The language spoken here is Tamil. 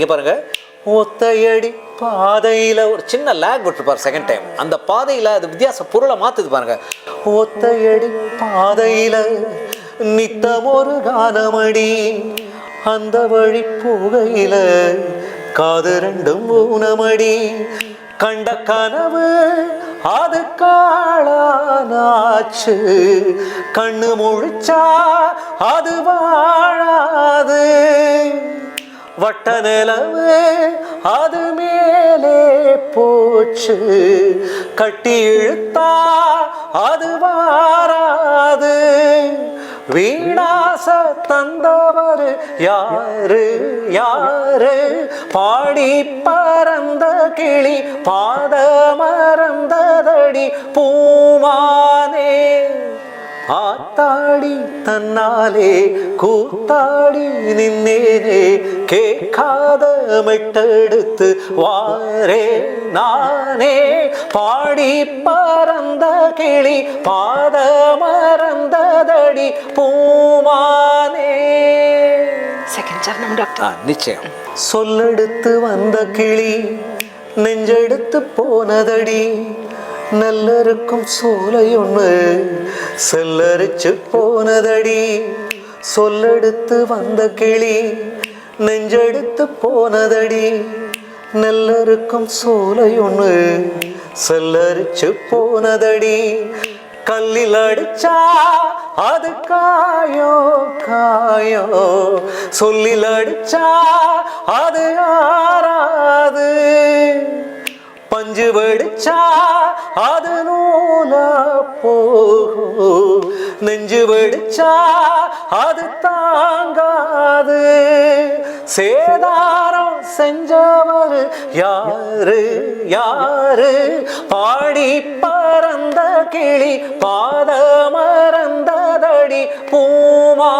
இங்கே பாருங்க, ஒத்தையடி பாதையில் ஒரு சின்ன லேக் விட்டுருப்பார் செகண்ட் டைம். அந்த பாதையில் அது வித்தியாச பொருளை மாற்றுது பாருங்க. ஒத்தையடி பாதையில் நித்தம் ஒரு கானமடி, அந்த வழி போகையில காது ரெண்டும் ஊனமடி, கண்ட கனவு அது காளானாச்சு, கண்ணு முழிச்சா அது வாழாது, வட்ட நிலவு அது மேலே போச்சு, கட்டி இழுத்தா அது வாராது, வீணாச தந்தவர் யாரு யாரு, பாடி பறந்த கிளி பாத மறந்ததடி பூமானே, ஆத்தாடி தன்னாலே கூத்தாடி நின்னேனே, கேட்காத மெட்டெடுத்து வாரே நானே, பாடி பறந்த கிளி பாத மறந்ததடி பூமானே. செகண்ட் சரணம் டாக்டர். நிச்சயம். சொல்லெடுத்து வந்த கிளி நெஞ்செடுத்து போனதடி, நல்லருக்கும் சோலை ஒன்று செல்லரிச்சு போனதடி, சொல்லெடுத்து வந்த கிளி நெஞ்செடுத்து போனதடி, நல்லருக்கும் சோலை ஒன்று செல்லரிச்சு போனதடி, கல்லில் அடிச்சா அது காயோ காயோ, சொல்லில் அடிச்சா அது ஆறாது, பஞ்சு வெடிச்சா அது நூல போகும், நெஞ்சு வெடிச்சா அது தாங்காது, சேதாரம் செஞ்சவர் யாரு யாரு, பாடி பறந்த கிளி பாத மறந்ததடி பூமா.